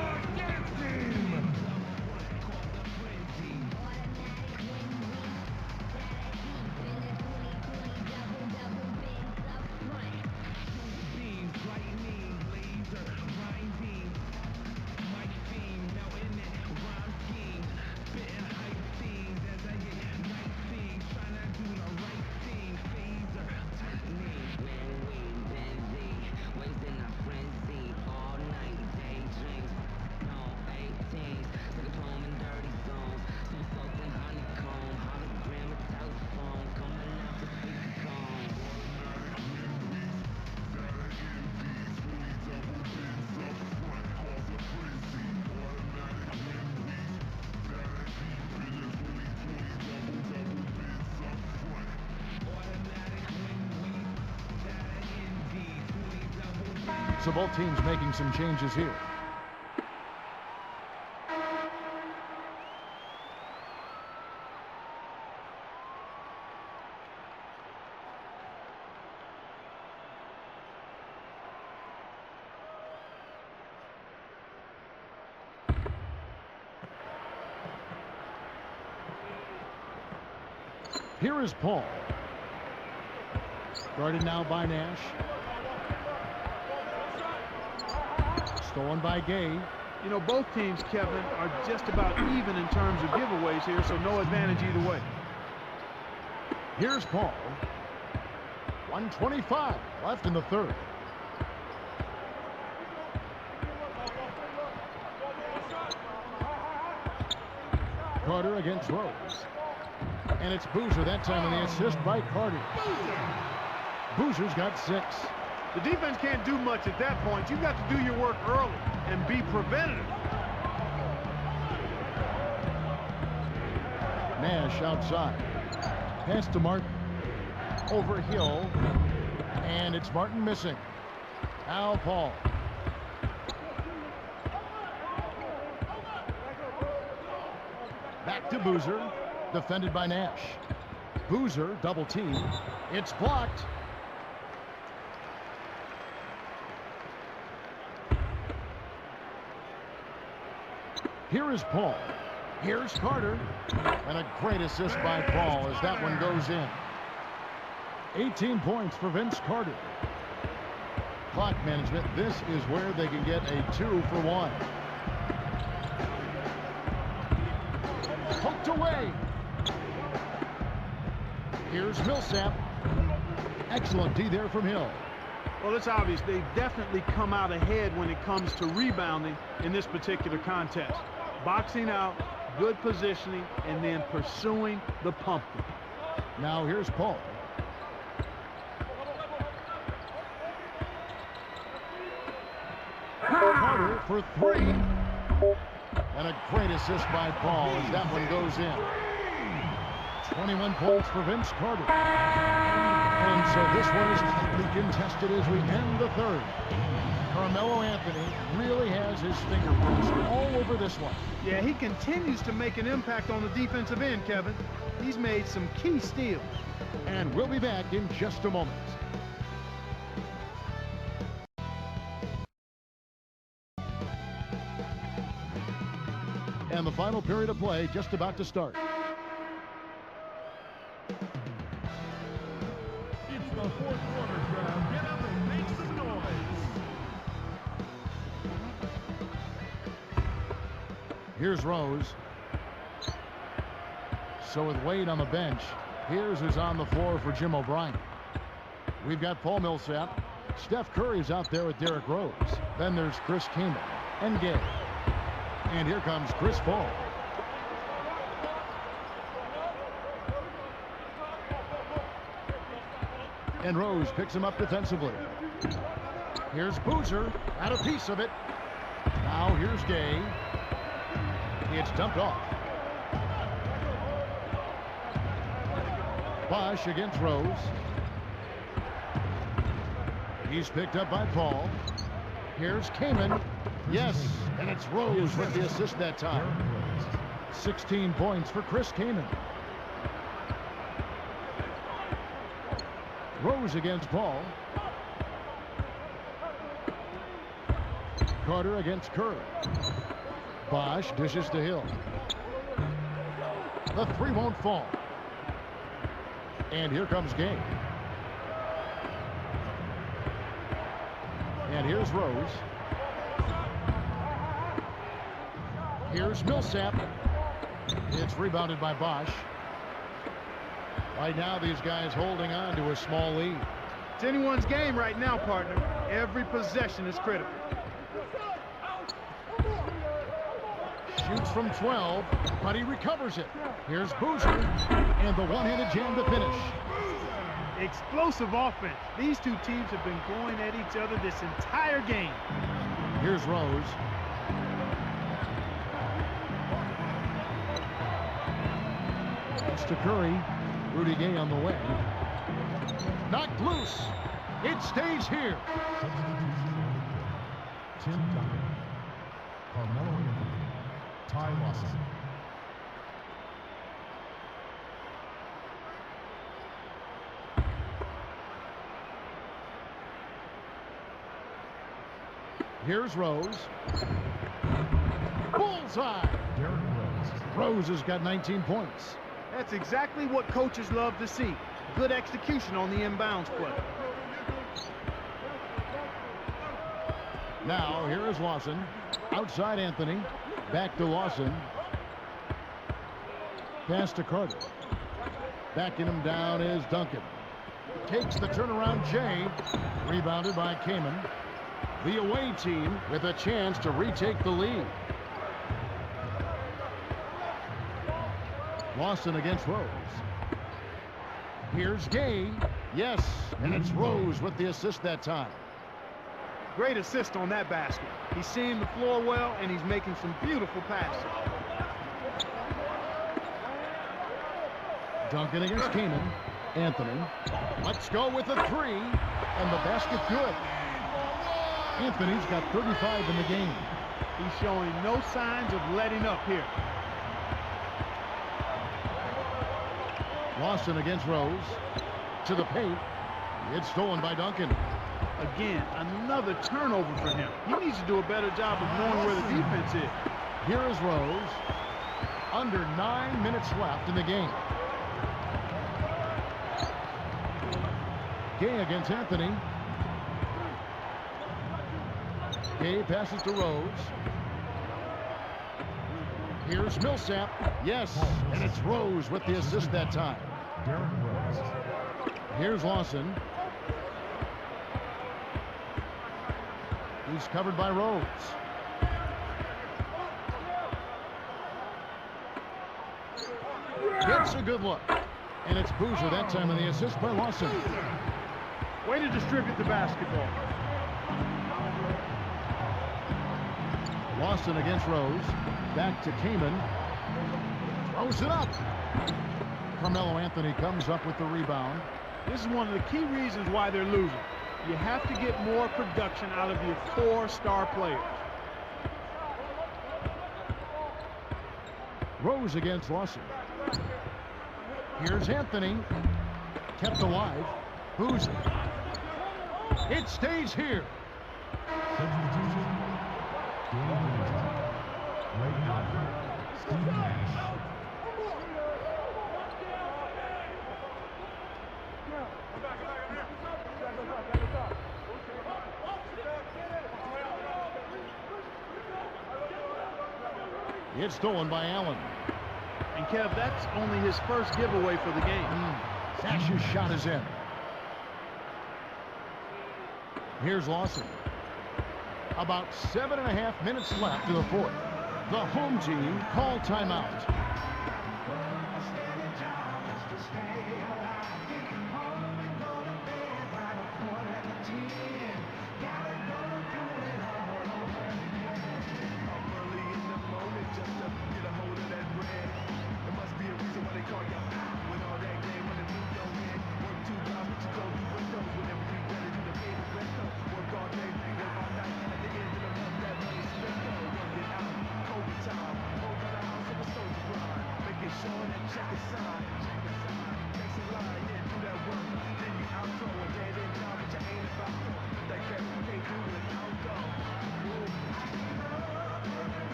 So both teams making some changes here. Here is Paul. Guarded now by Nash. Stolen by Gay. You know, both teams, Kevin, are just about even in terms of giveaways here, so no advantage either way. Here's Paul. 1:25 left in the third. Carter against Rose. And it's Boozer that time on the assist by Carter. Boozer's got 6. The defense can't do much at that point. You've got to do your work early and be preventative. Nash outside. Pass to Martin. Over Hill. And it's Martin missing. Al Paul. Back to Boozer. Defended by Nash. Boozer double team. It's blocked. Here is Paul. Here's Carter. And a great assist by Paul as that one goes in. 18 points for Vince Carter. Clock management. This is where they can get a 2-for-1. Poked away. Here's Millsap. Excellent D there from Hill. Well, it's obvious they definitely come out ahead when it comes to rebounding in this particular contest. Boxing out, good positioning, and then pursuing the pumpkin. Now here's Paul. Carter for 3. And a great assist by Paul as that one goes in. 21 points for Vince Carter. And so this one is hotly contested as we end the third. Carmelo Anthony really has his fingerprints all over this one. Yeah, he continues to make an impact on the defensive end, Kevin. He's made some key steals. And we'll be back in just a moment. And the final period of play just about to start. It's the fourth quarter crowd. Get up and make some noise. Here's Rose. So with Wade on the bench, here's who's on the floor for Jim O'Brien. We've got Paul Millsap. Steph Curry's out there with Derrick Rose. Then there's Chris Kaman and Gay. And here comes Chris Paul. And Rose picks him up defensively. Here's Boozer, out a piece of it. Now here's Gay. It's dumped off. Bosch against Rose. He's picked up by Paul. Here's Kaman. Yes, and it's Rose with the assist that time. 16 points for Chris Kaman. Rose against Paul. Carter against Kerr. Bosch dishes to Hill. The three won't fall. And here comes Gay. And here's Rose. Here's Millsap. It's rebounded by Bosch. Right now, these guys holding on to a small lead. It's anyone's game right now, partner. Every possession is critical. Shoots from 12, but he recovers it. Here's Boozer, and the one-handed jam to finish. Explosive offense. These two teams have been going at each other this entire game. Here's Rose. It's to Curry. Rudy Gay on the way. Knocked loose. It stays here. Tim Duncan, Carmelo Anthony, Ty Lawson. Here's Rose. Bullseye. Derrick Rose. Rose has got 19 points. That's exactly what coaches love to see. Good execution on the inbounds play. Now, here is Lawson. Outside Anthony. Back to Lawson. Pass to Carter. Backing him down is Duncan. Takes the turnaround Jay. Rebounded by Kaman. The away team with a chance to retake the lead. Lawson against Rose. Here's Gay. Yes, and it's Rose with the assist that time. Great assist on that basket. He's seeing the floor well, and he's making some beautiful passes. Duncan against Kaman. Anthony. Let's go with the three. And the basket good. Anthony's got 35 in the game. He's showing no signs of letting up here. Lawson against Rose. To the paint. It's stolen by Duncan. Again, another turnover for him. He needs to do a better job of knowing where the defense is. Here is Rose. Under 9 minutes left in the game. Gay against Anthony. Gay passes to Rose. Here's Millsap. Yes, and it's Rose with the assist that time. Derrick Rose. Here's Lawson. He's covered by Rose. Gets a good look. And it's Boozer that time on the assist by Lawson. Way to distribute the basketball. Lawson against Rose. Back to Kaman. Throws it up. Carmelo Anthony comes up with the rebound. This is one of the key reasons why they're losing. You have to get more production out of your core star players. Rose against Lawson. Here's Anthony. Kept alive. Boozer. It stays here. Substitution. Danny Whittington. Right now, Steve Nash. It's stolen by Allen. And Kev, that's only his first giveaway for the game. Sash's shot is in. Here's Lawson. About 7.5 minutes left in the fourth. The home team call timeout.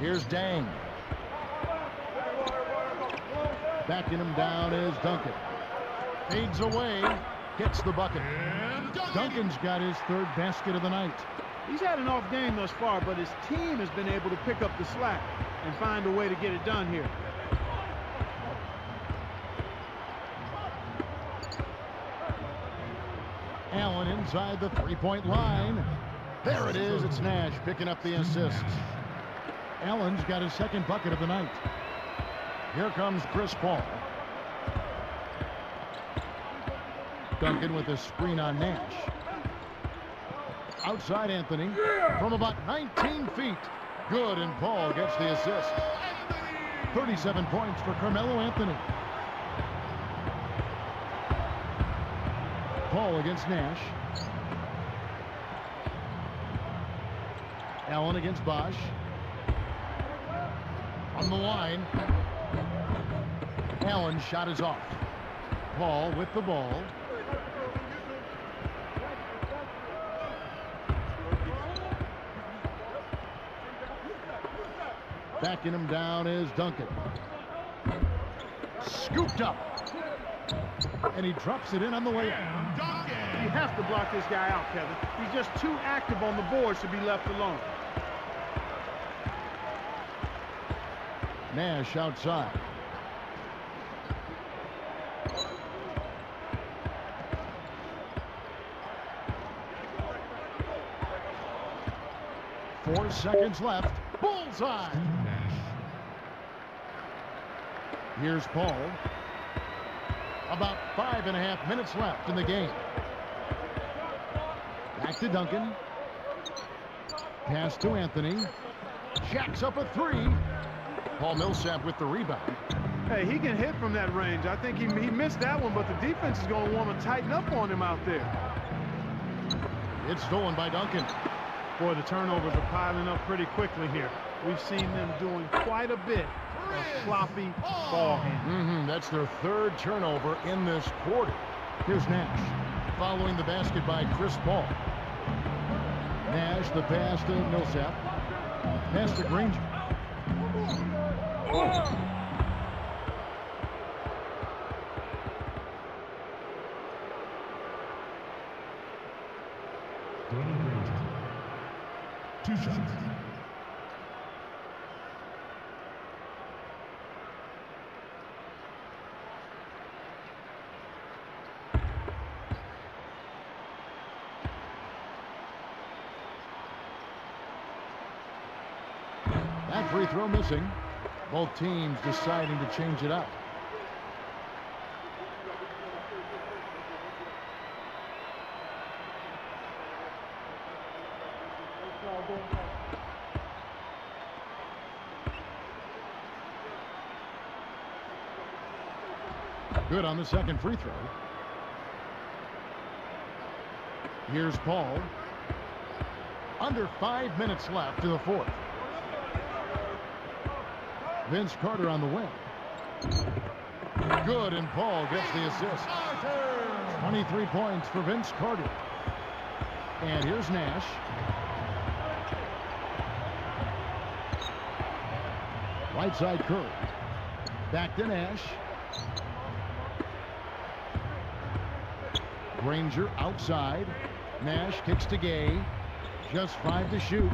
Here's Dang. Backing him down is Duncan. Fades away. Hits the bucket. Duncan's got his third basket of the night. He's had an off game thus far, but his team has been able to pick up the slack and find a way to get it done here. Allen inside the three-point line. There it is. It's Nash picking up the assists. Allen's got his second bucket of the night. Here comes Chris Paul. Duncan with a screen on Nash. Outside Anthony from about 19 feet. Good, and Paul gets the assist. 37 points for Carmelo Anthony. Paul against Nash. Allen against Bosch. On the line. Allen's shot is off. Paul with the ball. Backing him down is Duncan. Scooped up. And he drops it in on the way out. You have to block this guy out, Kevin. He's just too active on the boards to be left alone. Nash outside. Four seconds left. Bullseye. Here's Paul. About 5.5 minutes left in the game. Back to Duncan. Pass to Anthony. Jacks up a three. Paul Millsap with the rebound. Hey, he can hit from that range. I think he missed that one, but the defense is going to want to tighten up on him out there. It's stolen by Duncan. Boy, the turnovers are piling up pretty quickly here. We've seen them doing quite a bit of sloppy ball handling. That's their third turnover in this quarter. Here's Nash following the basket by Chris Paul. Nash, the pass to Millsap. Pass to Granger. Danny Granger. 2 shots. That free throw missing. Both teams deciding to change it up. Good on the second free throw. Here's Paul. Under 5 minutes left in the fourth. Vince Carter on the wing. Good, and Paul gets the assist. 23 points for Vince Carter. And here's Nash. Right side Curry. Back to Nash. Granger outside. Nash kicks to Gay. Just 5 to shoot.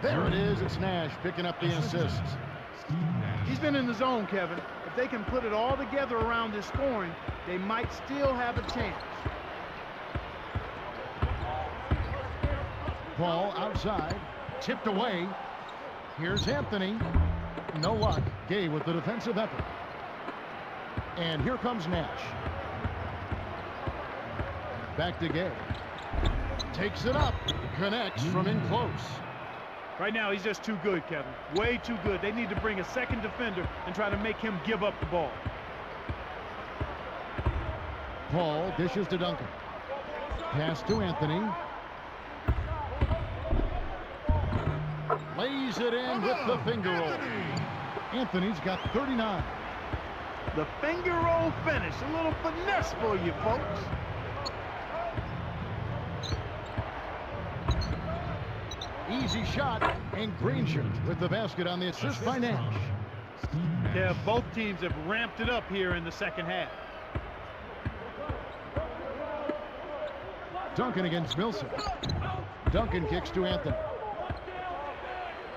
There it is. It's Nash picking up the assist. He's been in the zone, Kevin. If they can put it all together around his scoring, they might still have a chance. Paul outside. Tipped away. Here's Anthony. No luck. Gay with the defensive effort. And here comes Nash. Back to Gay. Takes it up. Connects from in close. Right now, he's just too good, Kevin. Way too good. They need to bring a second defender and try to make him give up the ball. Paul dishes to Duncan. Pass to Anthony. Lays it in with the finger roll. Anthony's got 39. The finger roll finish. A little finesse for you, folks. Easy shot, and Granger with the basket on the assist by Nash. Yeah, both teams have ramped it up here in the second half. Duncan against Millsap. Duncan kicks to Anthony.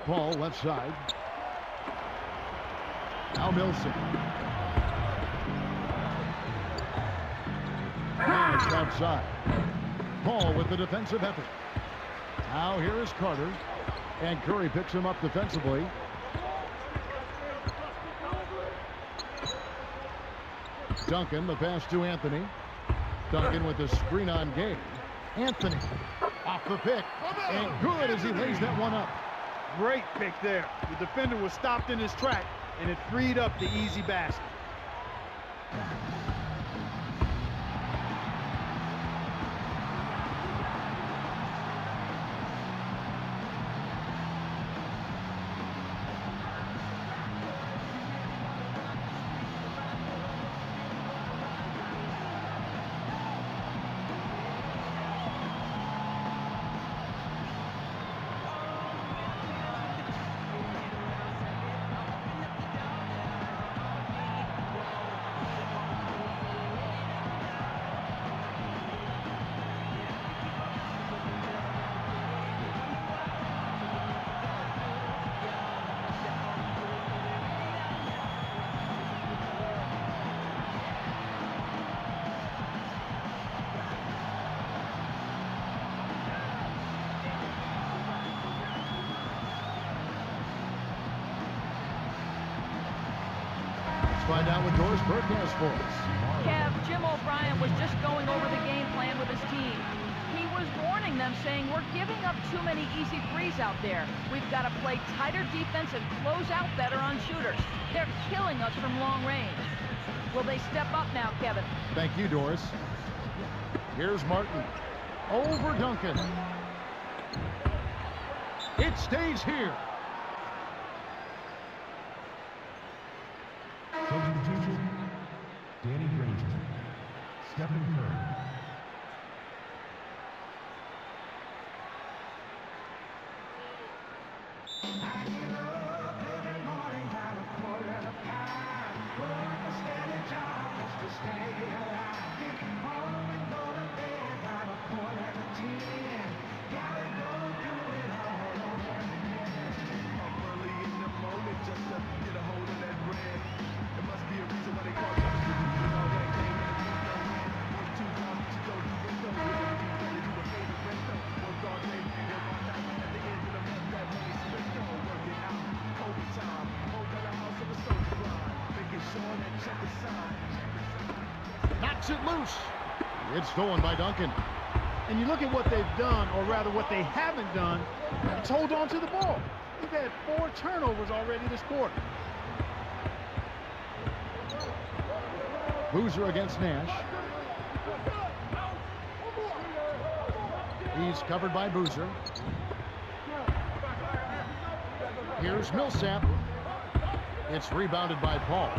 Paul left side. Now Millsap. Nash outside. Paul with the defensive effort. Now here is Carter. And Curry picks him up defensively. Duncan, the pass to Anthony. Duncan with the screen on Gay. Anthony off the pick. And good as he lays that one up. Great pick there. The defender was stopped in his track, and it freed up the easy basket. Find out what Doris Burke has for us. Kev, Jim O'Brien was just going over the game plan with his team. He was warning them, saying, we're giving up too many easy threes out there. We've got to play tighter defense and close out better on shooters. They're killing us from long range. Will they step up now, Kevin? Thank you, Doris. Here's Martin. Over Duncan. It stays here. Substitution, Danny Granger, Stephen Curry. Knocks it loose. It's stolen by Duncan. And you look at what they've done, or rather what they haven't done, it's hold on to the ball. We've had 4 turnovers already this quarter. Boozer against Nash. He's covered by Boozer. Here's Millsap. It's rebounded by Paul.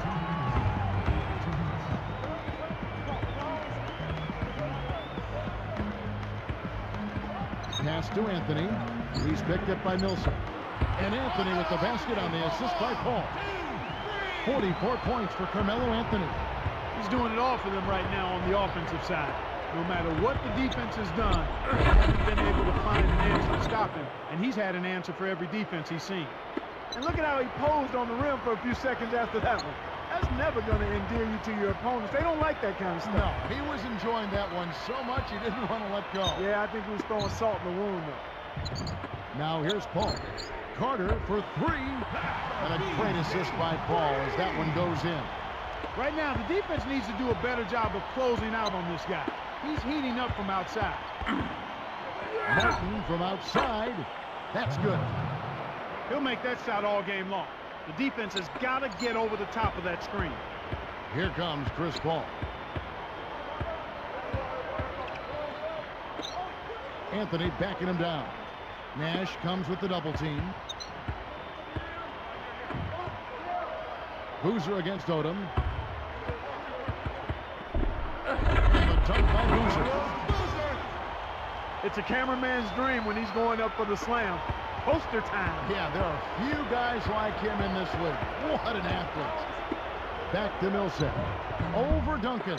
Pass to Anthony. He's picked up by Millsap. And Anthony with the basket on the assist by Paul. 44 points for Carmelo Anthony. He's doing it all for them right now on the offensive side. No matter what the defense has done, they haven't been able to find an answer to stop him. And he's had an answer for every defense he's seen. And look at how he posed on the rim for a few seconds after that one. That's never going to endear you to your opponents. They don't like that kind of stuff. No, he was enjoying that one so much he didn't want to let go. Yeah, I think he was throwing salt in the wound, though. Now here's Paul. Carter for 3. And a great assist by Paul as that one goes in. Right now, the defense needs to do a better job of closing out on this guy. He's heating up from outside. Martin from outside. That's good. He'll make that shot all game long. The defense has got to get over the top of that screen. Here comes Chris Paul. Anthony backing him down. Nash comes with the double team. Boozer against Odom. And the dunk by Boozer. It's a cameraman's dream when he's going up for the slam. poster time. Yeah, there are few guys like him in this league. What an athlete. Back to Millsap. Over Duncan.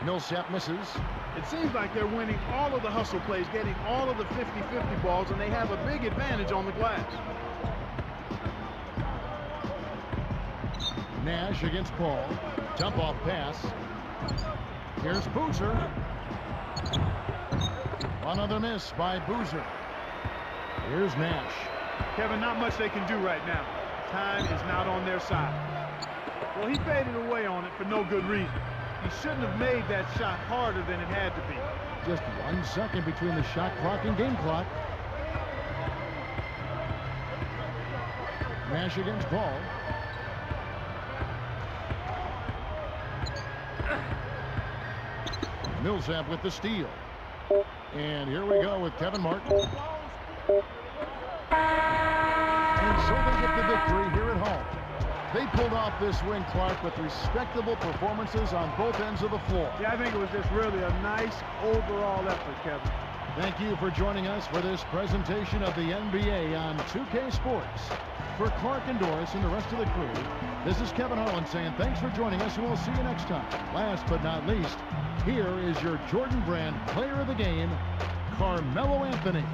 Millsap misses. It seems like they're winning all of the hustle plays, getting all of the 50-50 balls, and they have a big advantage on the glass. Nash against Paul. Dump off pass. Here's Boozer. Another miss by Boozer. Here's Nash. Kevin, not much they can do right now. Time is not on their side. Well, he faded away on it for no good reason. He shouldn't have made that shot harder than it had to be. Just 1 second between the shot clock and game clock. Nash against Paul. Millsap with the steal. And here we go with Kevin Martin. And so they get the victory here at home. They pulled off this win, Clark, with respectable performances on both ends of the floor. Yeah, I think it was just really a nice overall effort, Kevin. Thank you for joining us for this presentation of the NBA on 2K Sports. For Clark and Doris and the rest of the crew, this is Kevin Harlan saying thanks for joining us, and we'll see you next time. Last but not least, here is your Jordan Brand player of the game, Carmelo Anthony.